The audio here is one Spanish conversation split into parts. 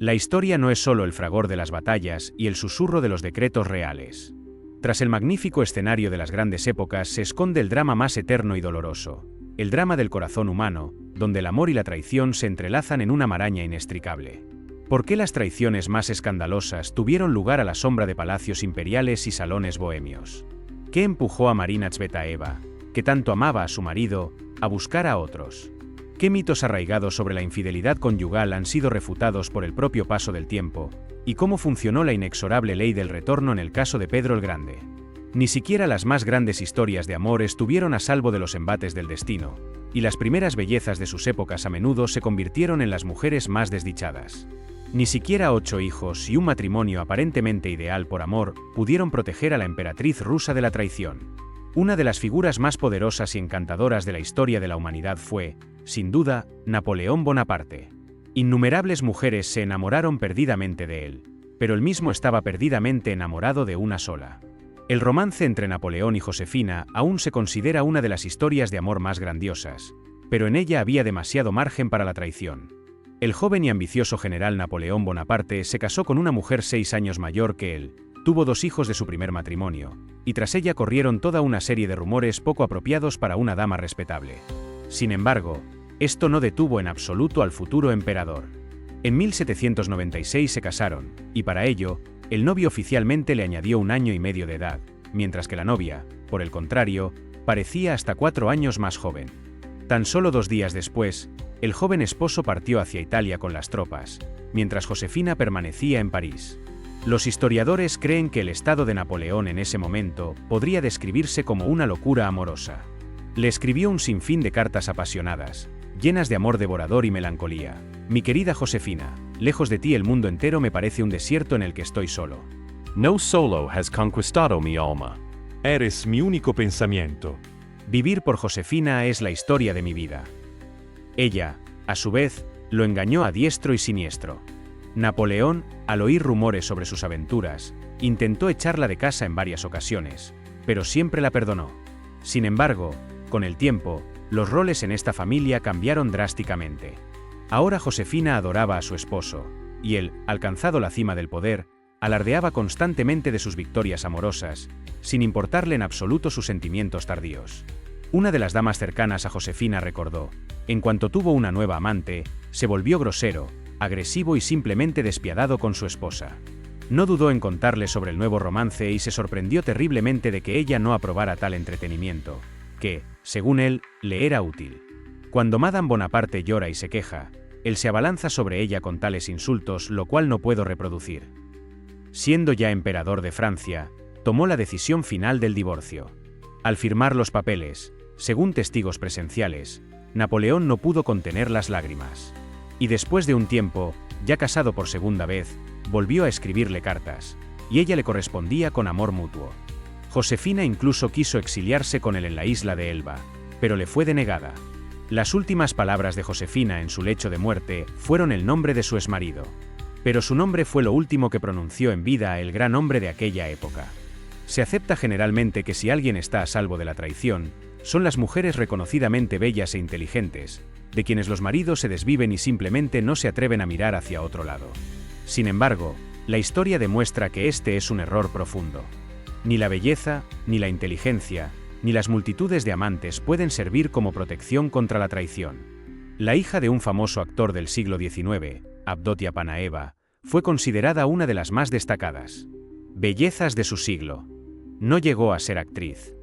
La historia no es solo el fragor de las batallas y el susurro de los decretos reales. Tras el magnífico escenario de las grandes épocas se esconde el drama más eterno y doloroso, el drama del corazón humano, donde el amor y la traición se entrelazan en una maraña inextricable. ¿Por qué las traiciones más escandalosas tuvieron lugar a la sombra de palacios imperiales y salones bohemios? ¿Qué empujó a Marina Tsvetaeva, que tanto amaba a su marido, a buscar a otros? ¿Qué mitos arraigados sobre la infidelidad conyugal han sido refutados por el propio paso del tiempo? ¿Y cómo funcionó la inexorable ley del retorno en el caso de Pedro el Grande? Ni siquiera las más grandes historias de amor estuvieron a salvo de los embates del destino, y las primeras bellezas de sus épocas a menudo se convirtieron en las mujeres más desdichadas. Ni siquiera 8 hijos y un matrimonio aparentemente ideal por amor pudieron proteger a la emperatriz rusa de la traición. Una de las figuras más poderosas y encantadoras de la historia de la humanidad fue, sin duda, Napoleón Bonaparte. Innumerables mujeres se enamoraron perdidamente de él, pero él mismo estaba perdidamente enamorado de una sola. El romance entre Napoleón y Josefina aún se considera una de las historias de amor más grandiosas, pero en ella había demasiado margen para la traición. El joven y ambicioso general Napoleón Bonaparte se casó con una mujer 6 años mayor que él, tuvo 2 hijos de su primer matrimonio, y tras ella corrieron toda una serie de rumores poco apropiados para una dama respetable. Sin embargo, esto no detuvo en absoluto al futuro emperador. En 1796 se casaron, y para ello, el novio oficialmente le añadió 1 año y medio de edad, mientras que la novia, por el contrario, parecía hasta 4 años más joven. Tan solo 2 días después, el joven esposo partió hacia Italia con las tropas, mientras Josefina permanecía en París. Los historiadores creen que el estado de Napoleón en ese momento podría describirse como una locura amorosa. Le escribió un sinfín de cartas apasionadas, llenas de amor devorador y melancolía. Mi querida Josefina, lejos de ti el mundo entero me parece un desierto en el que estoy solo. No solo has conquistado mi alma, eres mi único pensamiento. Vivir por Josefina es la historia de mi vida. Ella, a su vez, lo engañó a diestro y siniestro. Napoleón, al oír rumores sobre sus aventuras, intentó echarla de casa en varias ocasiones, pero siempre la perdonó. Sin embargo, con el tiempo, los roles en esta familia cambiaron drásticamente. Ahora Josefina adoraba a su esposo, y él, alcanzado la cima del poder, alardeaba constantemente de sus victorias amorosas, sin importarle en absoluto sus sentimientos tardíos. Una de las damas cercanas a Josefina recordó: en cuanto tuvo una nueva amante, se volvió grosero, agresivo y simplemente despiadado con su esposa. No dudó en contarle sobre el nuevo romance y se sorprendió terriblemente de que ella no aprobara tal entretenimiento, que, según él, le era útil. Cuando Madame Bonaparte llora y se queja, él se abalanza sobre ella con tales insultos, lo cual no puedo reproducir. Siendo ya emperador de Francia, tomó la decisión final del divorcio. Al firmar los papeles, según testigos presenciales, Napoleón no pudo contener las lágrimas. Y después de un tiempo, ya casado por segunda vez, volvió a escribirle cartas, y ella le correspondía con amor mutuo. Josefina incluso quiso exiliarse con él en la isla de Elba, pero le fue denegada. Las últimas palabras de Josefina en su lecho de muerte fueron el nombre de su exmarido. Pero su nombre fue lo último que pronunció en vida el gran hombre de aquella época. Se acepta generalmente que si alguien está a salvo de la traición, son las mujeres reconocidamente bellas e inteligentes, de quienes los maridos se desviven y simplemente no se atreven a mirar hacia otro lado. Sin embargo, la historia demuestra que este es un error profundo. Ni la belleza, ni la inteligencia, ni las multitudes de amantes pueden servir como protección contra la traición. La hija de un famoso actor del siglo XIX, Avdotia Panaeva, fue considerada una de las más destacadas bellezas de su siglo. No llegó a ser actriz,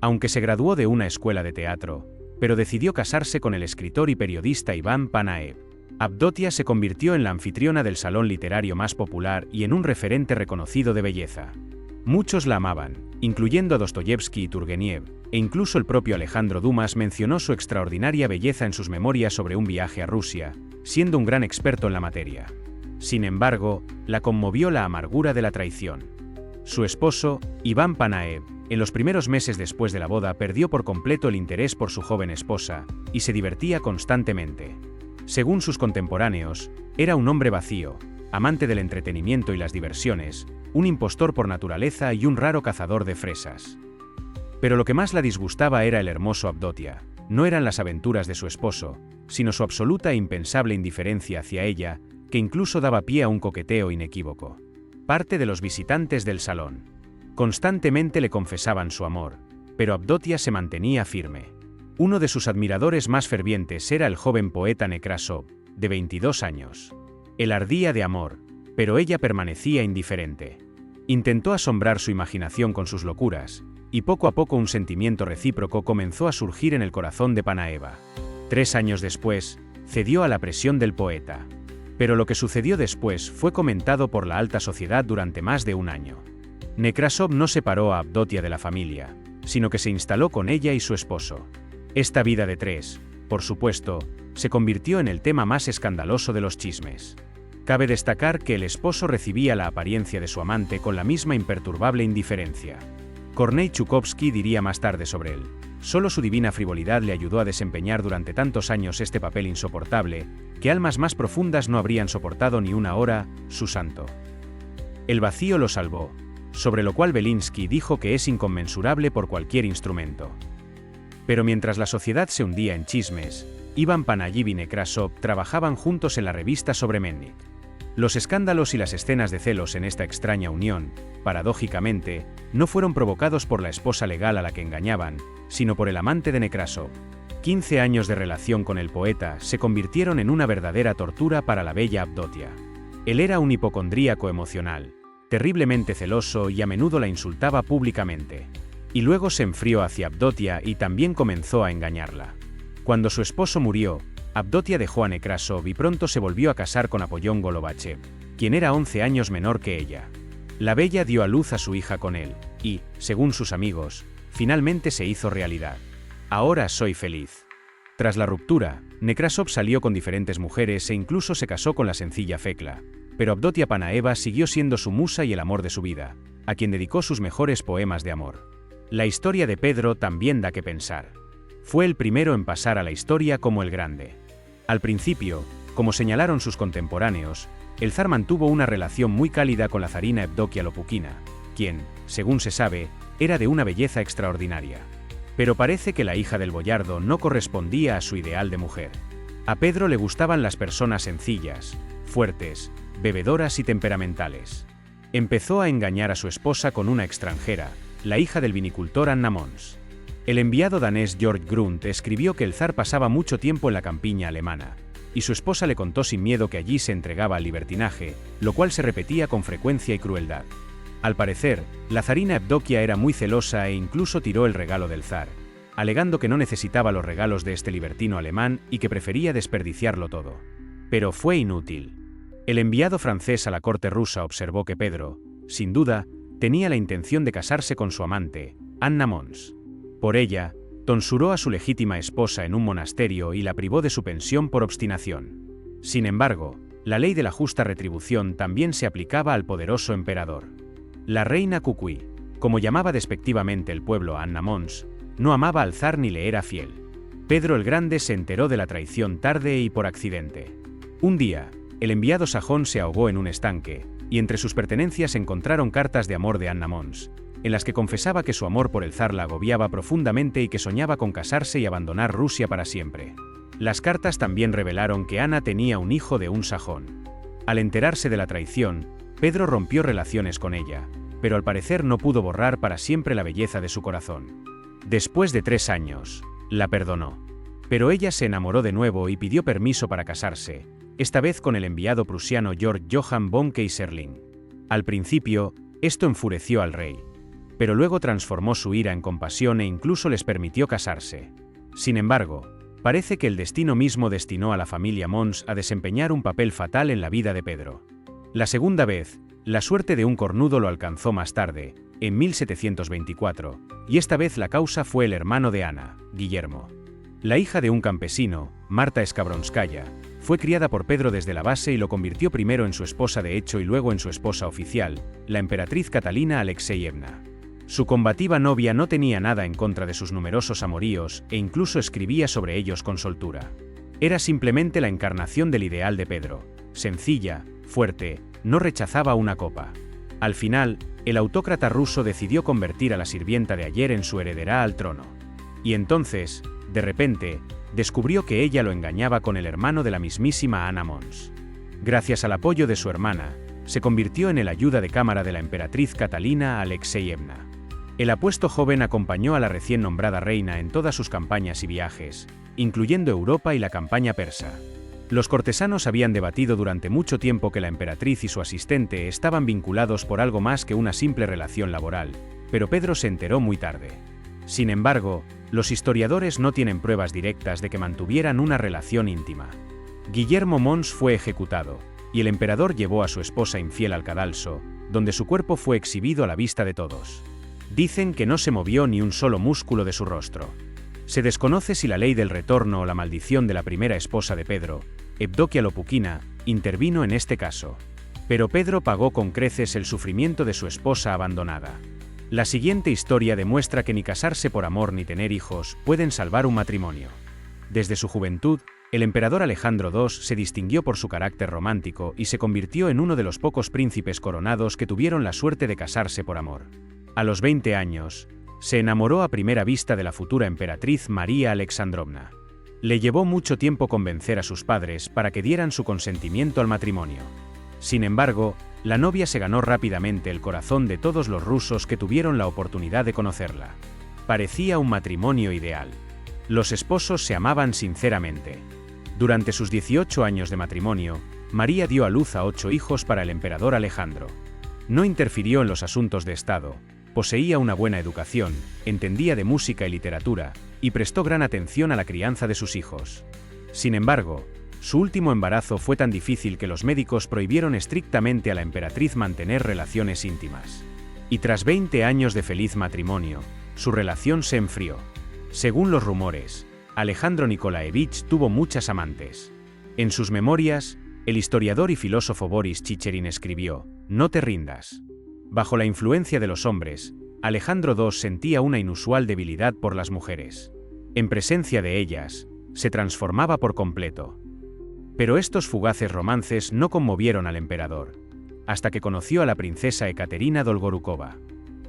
aunque se graduó de una escuela de teatro, pero decidió casarse con el escritor y periodista Iván Panaev. Avdotia se convirtió en la anfitriona del salón literario más popular y en un referente reconocido de belleza. Muchos la amaban, incluyendo a Dostoyevsky y Turgeniev, e incluso el propio Alejandro Dumas mencionó su extraordinaria belleza en sus memorias sobre un viaje a Rusia, siendo un gran experto en la materia. Sin embargo, la conmovió la amargura de la traición. Su esposo, Iván Panaev, en los primeros meses después de la boda perdió por completo el interés por su joven esposa, y se divertía constantemente. Según sus contemporáneos, era un hombre vacío, amante del entretenimiento y las diversiones, un impostor por naturaleza y un raro cazador de fresas. Pero lo que más la disgustaba era el hermoso Avdotia, no eran las aventuras de su esposo, sino su absoluta e impensable indiferencia hacia ella, que incluso daba pie a un coqueteo inequívoco. Parte de los visitantes del salón constantemente le confesaban su amor, pero Avdotia se mantenía firme. Uno de sus admiradores más fervientes era el joven poeta Nekrasov, de 22 años. Él ardía de amor, pero ella permanecía indiferente. Intentó asombrar su imaginación con sus locuras, y poco a poco un sentimiento recíproco comenzó a surgir en el corazón de Panaeva. 3 años después, cedió a la presión del poeta. Pero lo que sucedió después fue comentado por la alta sociedad durante más de un año. Nekrasov no separó a Avdotia de la familia, sino que se instaló con ella y su esposo. Esta vida de 3, por supuesto, se convirtió en el tema más escandaloso de los chismes. Cabe destacar que el esposo recibía la apariencia de su amante con la misma imperturbable indiferencia. Kornei Chukovsky diría más tarde sobre él: solo su divina frivolidad le ayudó a desempeñar durante tantos años este papel insoportable, que almas más profundas no habrían soportado ni una hora, su santo. El vacío lo salvó, sobre lo cual Belinsky dijo que es inconmensurable por cualquier instrumento. Pero mientras la sociedad se hundía en chismes, Ivan Panayev y Nekrasov trabajaban juntos en la revista Sovremennik. Los escándalos y las escenas de celos en esta extraña unión, paradójicamente, no fueron provocados por la esposa legal a la que engañaban, sino por el amante de Nekrasov. 15 años de relación con el poeta se convirtieron en una verdadera tortura para la bella Avdotia. Él era un hipocondríaco emocional, terriblemente celoso y a menudo la insultaba públicamente. Y luego se enfrió hacia Avdotia y también comenzó a engañarla. Cuando su esposo murió, Avdotia dejó a Nekrasov y pronto se volvió a casar con Apollón Golobachev, quien era 11 años menor que ella. La bella dio a luz a su hija con él, y, según sus amigos, finalmente se hizo realidad. Ahora soy feliz. Tras la ruptura, Nekrasov salió con diferentes mujeres e incluso se casó con la sencilla Fekla, pero Avdotia Panaeva siguió siendo su musa y el amor de su vida, a quien dedicó sus mejores poemas de amor. La historia de Pedro también da que pensar. Fue el primero en pasar a la historia como el Grande. Al principio, como señalaron sus contemporáneos, el zar mantuvo una relación muy cálida con la zarina Evdokia Lopukina, quien, según se sabe, era de una belleza extraordinaria. Pero parece que la hija del boyardo no correspondía a su ideal de mujer. A Pedro le gustaban las personas sencillas, fuertes, bebedoras y temperamentales. Empezó a engañar a su esposa con una extranjera, la hija del vinicultor Anna Mons. El enviado danés Georg Grunt escribió que el zar pasaba mucho tiempo en la campiña alemana, y su esposa le contó sin miedo que allí se entregaba al libertinaje, lo cual se repetía con frecuencia y crueldad. Al parecer, la zarina Evdokia era muy celosa e incluso tiró el regalo del zar, alegando que no necesitaba los regalos de este libertino alemán y que prefería desperdiciarlo todo. Pero fue inútil. El enviado francés a la corte rusa observó que Pedro, sin duda, tenía la intención de casarse con su amante, Anna Mons. Por ella, tonsuró a su legítima esposa en un monasterio y la privó de su pensión por obstinación. Sin embargo, la ley de la justa retribución también se aplicaba al poderoso emperador. La reina Kukui, como llamaba despectivamente el pueblo a Anna Mons, no amaba al zar ni le era fiel. Pedro el Grande se enteró de la traición tarde y por accidente. Un día, el enviado sajón se ahogó en un estanque, y entre sus pertenencias encontraron cartas de amor de Anna Mons, en las que confesaba que su amor por el zar la agobiaba profundamente y que soñaba con casarse y abandonar Rusia para siempre. Las cartas también revelaron que Ana tenía un hijo de un sajón. Al enterarse de la traición, Pedro rompió relaciones con ella, pero al parecer no pudo borrar para siempre la belleza de su corazón. Después de 3 años, la perdonó. Pero ella se enamoró de nuevo y pidió permiso para casarse, esta vez con el enviado prusiano Georg Johann von Keyserling. Al principio, esto enfureció al rey, pero luego transformó su ira en compasión e incluso les permitió casarse. Sin embargo, parece que el destino mismo destinó a la familia Mons a desempeñar un papel fatal en la vida de Pedro. La segunda vez, la suerte de un cornudo lo alcanzó más tarde, en 1724, y esta vez la causa fue el hermano de Ana, Guillermo. La hija de un campesino, Marta Skabronskaya, fue criada por Pedro desde la base y lo convirtió primero en su esposa de hecho y luego en su esposa oficial, la emperatriz Catalina Alexeyevna. Su combativa novia no tenía nada en contra de sus numerosos amoríos e incluso escribía sobre ellos con soltura. Era simplemente la encarnación del ideal de Pedro, sencilla, fuerte, no rechazaba una copa. Al final, el autócrata ruso decidió convertir a la sirvienta de ayer en su heredera al trono. Y entonces, de repente, descubrió que ella lo engañaba con el hermano de la mismísima Anna Mons. Gracias al apoyo de su hermana, se convirtió en el ayuda de cámara de la emperatriz Catalina Alexeyevna. El apuesto joven acompañó a la recién nombrada reina en todas sus campañas y viajes, incluyendo Europa y la campaña persa. Los cortesanos habían debatido durante mucho tiempo que la emperatriz y su asistente estaban vinculados por algo más que una simple relación laboral, pero Pedro se enteró muy tarde. Sin embargo, los historiadores no tienen pruebas directas de que mantuvieran una relación íntima. Guillermo Mons fue ejecutado, y el emperador llevó a su esposa infiel al cadalso, donde su cuerpo fue exhibido a la vista de todos. Dicen que no se movió ni un solo músculo de su rostro. Se desconoce si la ley del retorno o la maldición de la primera esposa de Pedro, Evdokia Lopukina, intervino en este caso. Pero Pedro pagó con creces el sufrimiento de su esposa abandonada. La siguiente historia demuestra que ni casarse por amor ni tener hijos pueden salvar un matrimonio. Desde su juventud, el emperador Alejandro II se distinguió por su carácter romántico y se convirtió en uno de los pocos príncipes coronados que tuvieron la suerte de casarse por amor. A los 20 años, se enamoró a primera vista de la futura emperatriz María Alexandrovna. Le llevó mucho tiempo convencer a sus padres para que dieran su consentimiento al matrimonio. Sin embargo, la novia se ganó rápidamente el corazón de todos los rusos que tuvieron la oportunidad de conocerla. Parecía un matrimonio ideal. Los esposos se amaban sinceramente. Durante sus 18 años de matrimonio, María dio a luz a 8 hijos para el emperador Alejandro. No interfirió en los asuntos de Estado, poseía una buena educación, entendía de música y literatura, y prestó gran atención a la crianza de sus hijos. Sin embargo, su último embarazo fue tan difícil que los médicos prohibieron estrictamente a la emperatriz mantener relaciones íntimas. Y tras 20 años de feliz matrimonio, su relación se enfrió. Según los rumores, Alejandro Nikolaevich tuvo muchas amantes. En sus memorias, el historiador y filósofo Boris Chicherin escribió: «No te rindas». Bajo la influencia de los hombres, Alejandro II sentía una inusual debilidad por las mujeres. En presencia de ellas, se transformaba por completo. Pero estos fugaces romances no conmovieron al emperador, hasta que conoció a la princesa Ekaterina Dolgorukova.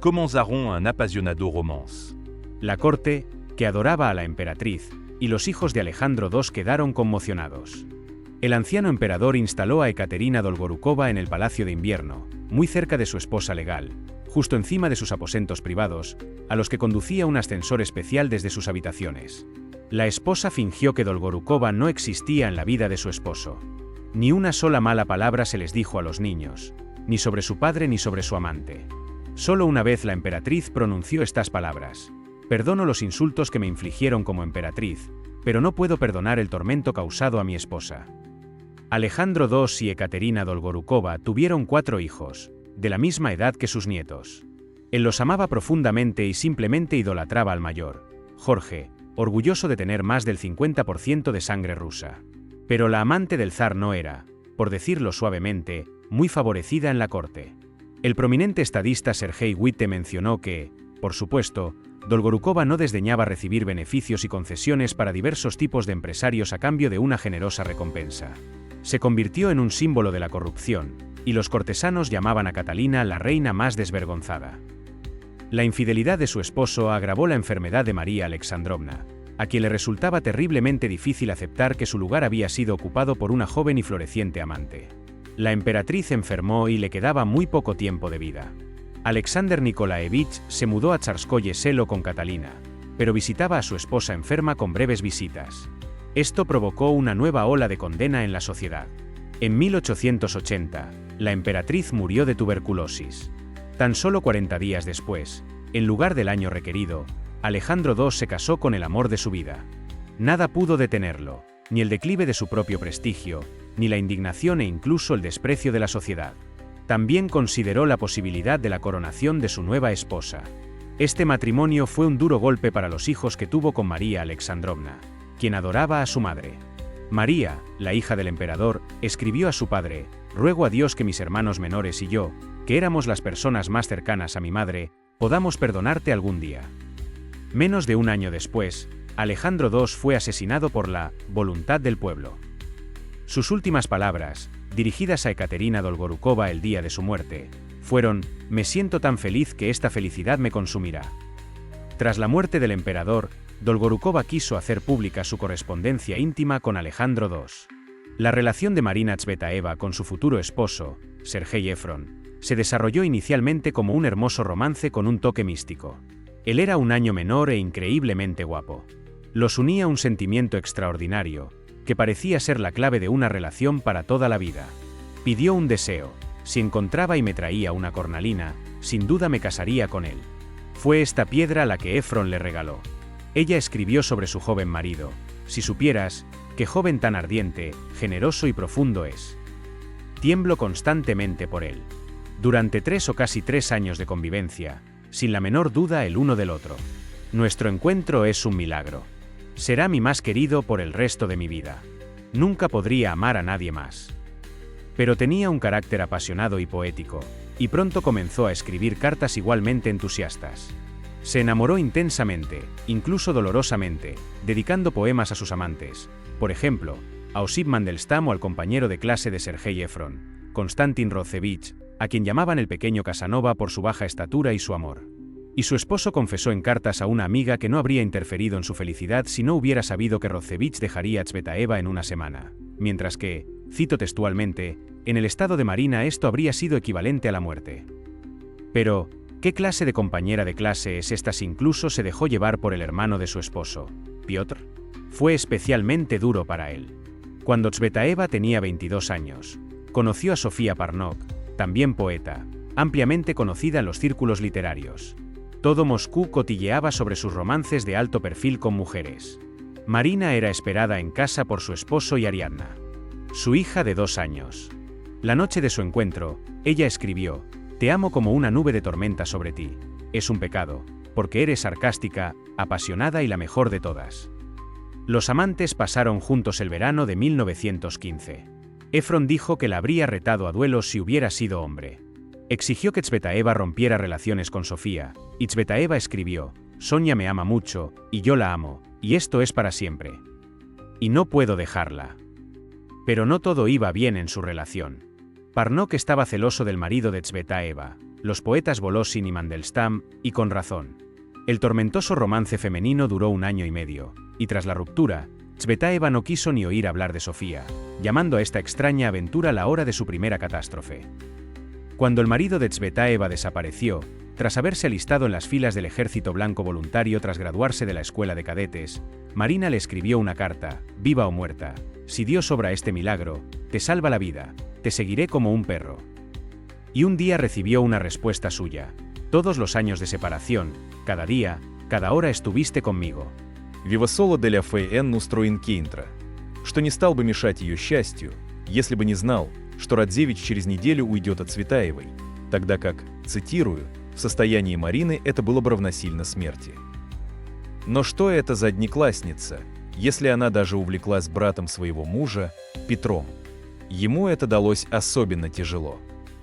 Comenzaron un apasionado romance. La corte, que adoraba a la emperatriz, y los hijos de Alejandro II quedaron conmocionados. El anciano emperador instaló a Ekaterina Dolgorukova en el Palacio de Invierno, muy cerca de su esposa legal, justo encima de sus aposentos privados, a los que conducía un ascensor especial desde sus habitaciones. La esposa fingió que Dolgorukova no existía en la vida de su esposo. Ni una sola mala palabra se les dijo a los niños, ni sobre su padre ni sobre su amante. Solo una vez la emperatriz pronunció estas palabras: «Perdono los insultos que me infligieron como emperatriz, pero no puedo perdonar el tormento causado a mi esposa». Alejandro II y Ekaterina Dolgorukova tuvieron 4 hijos, de la misma edad que sus nietos. Él los amaba profundamente y simplemente idolatraba al mayor, Jorge, orgulloso de tener más del 50% de sangre rusa. Pero la amante del zar no era, por decirlo suavemente, muy favorecida en la corte. El prominente estadista Sergei Witte mencionó que, por supuesto, Dolgorukova no desdeñaba recibir beneficios y concesiones para diversos tipos de empresarios a cambio de una generosa recompensa. Se convirtió en un símbolo de la corrupción, y los cortesanos llamaban a Catalina la reina más desvergonzada. La infidelidad de su esposo agravó la enfermedad de María Alexandrovna, a quien le resultaba terriblemente difícil aceptar que su lugar había sido ocupado por una joven y floreciente amante. La emperatriz enfermó y le quedaba muy poco tiempo de vida. Alexander Nikolaevich se mudó a Tsarskoye Selo con Catalina, pero visitaba a su esposa enferma con breves visitas. Esto provocó una nueva ola de condena en la sociedad. En 1880, la emperatriz murió de tuberculosis. Tan solo 40 días después, en lugar del año requerido, Alejandro II se casó con el amor de su vida. Nada pudo detenerlo, ni el declive de su propio prestigio, ni la indignación e incluso el desprecio de la sociedad. También consideró la posibilidad de la coronación de su nueva esposa. Este matrimonio fue un duro golpe para los hijos que tuvo con María Alexandrovna, quien adoraba a su madre. María, la hija del emperador, escribió a su padre: «Ruego a Dios que mis hermanos menores y yo, que éramos las personas más cercanas a mi madre, podamos perdonarte algún día». Menos de un año después, Alejandro II fue asesinado por la voluntad del pueblo. Sus últimas palabras, dirigidas a Ekaterina Dolgorukova el día de su muerte, fueron: «Me siento tan feliz que esta felicidad me consumirá». Tras la muerte del emperador, Dolgorukova quiso hacer pública su correspondencia íntima con Alejandro II. La relación de Marina Tsvetaeva con su futuro esposo, Sergei Efron, se desarrolló inicialmente como un hermoso romance con un toque místico. Él era un año menor e increíblemente guapo. Los unía un sentimiento extraordinario, que parecía ser la clave de una relación para toda la vida. Pidió un deseo: si encontraba y me traía una cornalina, sin duda me casaría con él. Fue esta piedra la que Efron le regaló. Ella escribió sobre su joven marido: si supieras, qué joven tan ardiente, generoso y profundo es. Tiemblo constantemente por él. Durante 3 o casi 3 años de convivencia, sin la menor duda el uno del otro. Nuestro encuentro es un milagro. Será mi más querido por el resto de mi vida. Nunca podría amar a nadie más. Pero tenía un carácter apasionado y poético, y pronto comenzó a escribir cartas igualmente entusiastas. Se enamoró intensamente, incluso dolorosamente, dedicando poemas a sus amantes, por ejemplo, a Osip Mandelstam o al compañero de clase de Sergei Efron, Konstantin Rodzevich, a quien llamaban el pequeño Casanova por su baja estatura y su amor. Y su esposo confesó en cartas a una amiga que no habría interferido en su felicidad si no hubiera sabido que Rodzevich dejaría a Tsvetaeva en una semana, mientras que, cito textualmente, en el estado de Marina esto habría sido equivalente a la muerte. Pero, ¿qué clase de compañera de clase es esta si incluso se dejó llevar por el hermano de su esposo, Piotr? Fue especialmente duro para él. Cuando Tsvetaeva tenía 22 años, conoció a Sofía Parnok, también poeta, ampliamente conocida en los círculos literarios. Todo Moscú cotilleaba sobre sus romances de alto perfil con mujeres. Marina era esperada en casa por su esposo y Ariadna, su hija de 2 años. La noche de su encuentro, ella escribió: «Te amo como una nube de tormenta sobre ti. Es un pecado, porque eres sarcástica, apasionada y la mejor de todas». Los amantes pasaron juntos el verano de 1915. Efron dijo que la habría retado a duelos si hubiera sido hombre. Exigió que Tsvetaeva rompiera relaciones con Sofía, y Tsvetaeva escribió: «Sonia me ama mucho, y yo la amo, y esto es para siempre. Y no puedo dejarla». Pero no todo iba bien en su relación. Parnok estaba celoso del marido de Tsvetaeva, los poetas Voloshin y Mandelstam, y con razón. El tormentoso romance femenino duró 1 año y medio, y tras la ruptura, Tsvetaeva no quiso ni oír hablar de Sofía, llamando a esta extraña aventura la hora de su primera catástrofe. Cuando el marido de Tsvetaeva desapareció, tras haberse alistado en las filas del Ejército Blanco voluntario tras graduarse de la escuela de cadetes, Marina le escribió una carta: «Viva o muerta, si Dios obra este milagro, te salva la vida, te seguiré como un perro». Y un día recibió una respuesta suya: «Todos los años de separación, cada día, cada hora estuviste conmigo». Вивасола деля Ф.Н. устроен Кейнтра, что не стал бы мешать ее счастью, если бы не знал, что Радзевич через неделю уйдет от Цветаевой, тогда как, цитирую, в состоянии Марины это было бы равносильно смерти. Но что это за одноклассница, если она даже увлеклась братом своего мужа, Петром? Ему это далось особенно тяжело.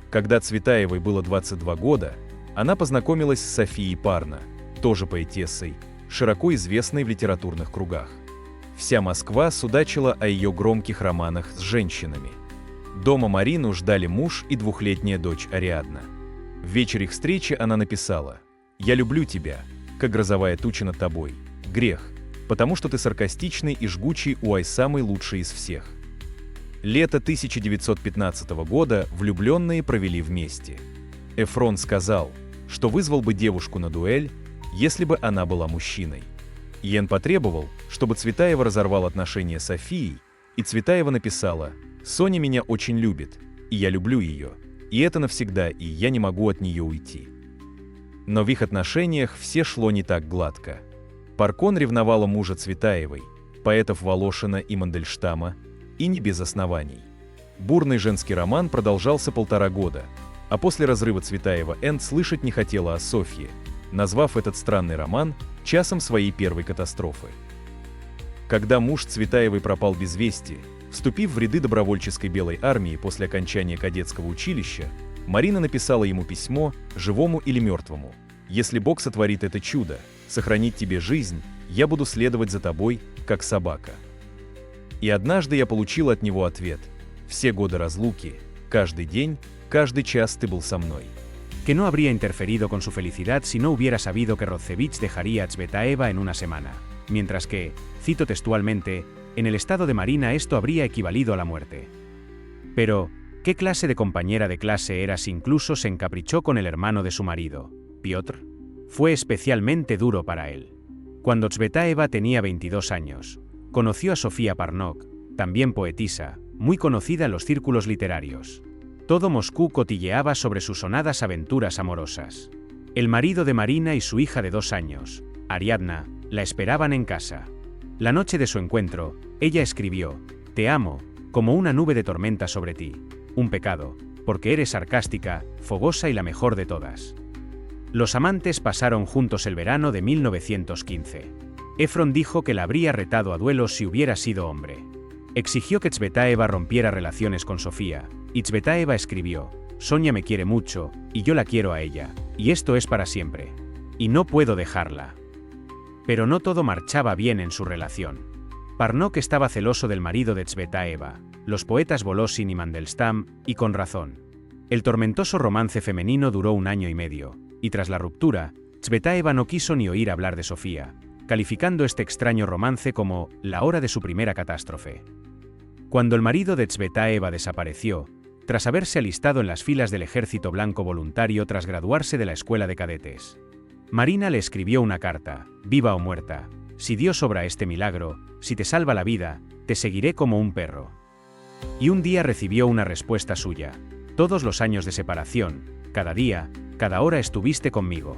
Когда Цветаевой было 22 года, она познакомилась с Софией Парно, тоже поэтессой, широко известной в литературных кругах. Вся Москва судачила о ее громких романах с женщинами. Дома Марину ждали муж и 2-летняя дочь Ариадна. В вечер их встречи она написала: «Я люблю тебя, как грозовая туча над тобой. Грех, потому что ты саркастичный и жгучий уай самый лучший из всех». Лето 1915 года влюбленные провели вместе. Эфрон сказал, что вызвал бы девушку на дуэль, если бы она была мужчиной. Йен потребовал, чтобы Цветаева разорвал отношения с Софией, и Цветаева написала: «Соня меня очень любит, и я люблю ее, и это навсегда, и я не могу от нее уйти». Но в их отношениях все шло не так гладко. Паркон ревновала мужа Цветаевой, поэтов Волошина и Мандельштама, и не без оснований. Бурный женский роман продолжался 1,5 года, а после разрыва Цветаева Энд слышать не хотела о Софье, назвав этот странный роман часом своей первой катастрофы. Когда муж Цветаевой пропал без вести, вступив в ряды добровольческой Белой армии после окончания кадетского училища, Марина написала ему письмо, живому или мертвому: «Если Бог сотворит это чудо, сохранить тебе жизнь, я буду следовать за тобой, как собака». И однажды я получил от него ответ: «Все годы разлуки, каждый день, каждый час ты был со мной». Que no habría interferido con su felicidad si no hubiera sabido que Rodzevich dejaría a Tsvetaeva en una semana, mientras que, cito textualmente, En el estado de Marina esto habría equivalido a la muerte. Pero, ¿qué clase de compañera de clase era si incluso se encaprichó con el hermano de su marido, Piotr? Fue especialmente duro para él. Cuando Tsvetaeva tenía 22 años, conoció a Sofía Parnok, también poetisa, muy conocida en los círculos literarios. Todo Moscú cotilleaba sobre sus sonadas aventuras amorosas. El marido de Marina y su hija de 2 años, Ariadna, la esperaban en casa. La noche de su encuentro, ella escribió: «Te amo, como una nube de tormenta sobre ti, un pecado, porque eres sarcástica, fogosa y la mejor de todas». Los amantes pasaron juntos el verano de 1915. Efron dijo que la habría retado a duelos si hubiera sido hombre. Exigió que Tsvetaeva rompiera relaciones con Sofía, y Tsvetaeva escribió: «Sonia me quiere mucho, y yo la quiero a ella, y esto es para siempre. Y no puedo dejarla». Pero no todo marchaba bien en su relación. Parnok estaba celoso del marido de Tsvetaeva, los poetas Volosin y Mandelstam, y con razón. El tormentoso romance femenino duró 1 año y medio, y tras la ruptura, Tsvetaeva no quiso ni oír hablar de Sofía, calificando este extraño romance como la hora de su primera catástrofe. Cuando el marido de Tsvetaeva desapareció, tras haberse alistado en las filas del Ejército Blanco voluntario tras graduarse de la escuela de cadetes, Marina le escribió una carta: «Viva o muerta, si Dios obra este milagro, si te salva la vida, te seguiré como un perro». Y un día recibió una respuesta suya: «Todos los años de separación, cada día, cada hora estuviste conmigo.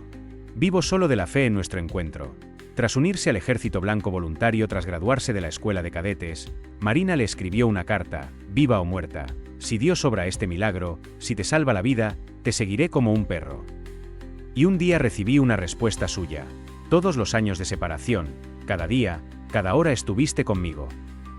Vivo solo de la fe en nuestro encuentro». Tras unirse al Ejército Blanco voluntario tras graduarse de la escuela de cadetes, Marina le escribió una carta: «Viva o muerta, si Dios obra este milagro, si te salva la vida, te seguiré como un perro». Y un día recibí una respuesta suya: «Todos los años de separación, cada día, cada hora estuviste conmigo.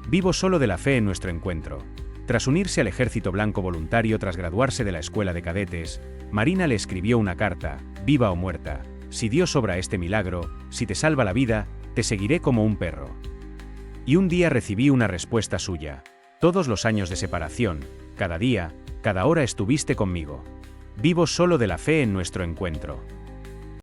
Vivo solo de la fe en nuestro encuentro». Tras unirse al Ejército Blanco voluntario tras graduarse de la escuela de cadetes, Marina le escribió una carta: «Viva o muerta, si Dios obra este milagro, si te salva la vida, te seguiré como un perro». Y un día recibí una respuesta suya: «Todos los años de separación, cada día, cada hora estuviste conmigo. Vivo solo de la fe en nuestro encuentro».